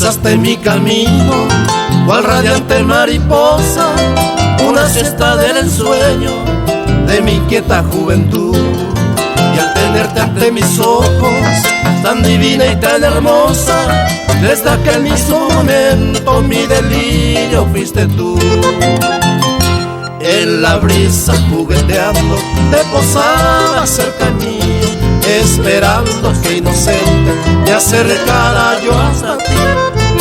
cruzaste mi camino, cual radiante mariposa, una siesta del ensueño de mi quieta juventud. Y al tenerte ante mis ojos, tan divina y tan hermosa, desde aquel mismo momento mi delirio fuiste tú. En la brisa jugueteando te posabas cerca mío, esperando que inocente me acercara yo hasta ti.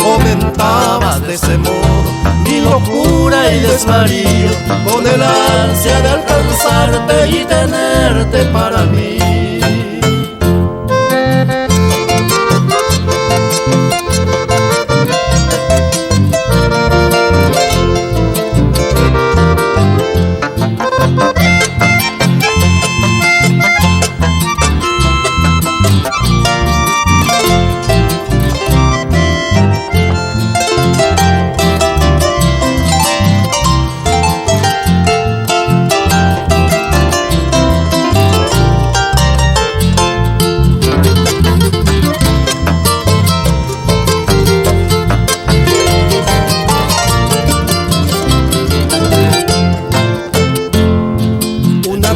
Comentabas de ese modo mi locura y desvarío, con el ansia de alcanzarte y tenerte para mí.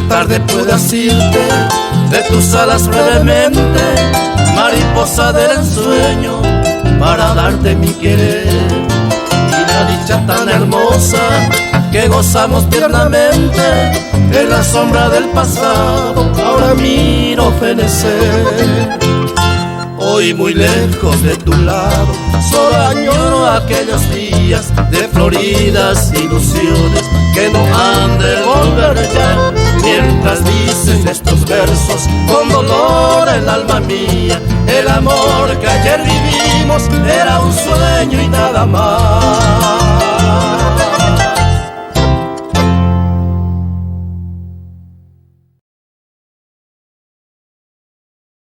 Tarde puedas irte de tus alas brevemente, mariposa del ensueño, para darte mi querer. Y la dicha tan hermosa que gozamos tiernamente, en la sombra del pasado ahora miro fenecer. Hoy muy lejos de tu lado, solo añoro aquellos días de floridas ilusiones que no han de volver ya. Mientras dicen estos versos con dolor el alma mía, el amor que ayer vivimos era un sueño y nada más.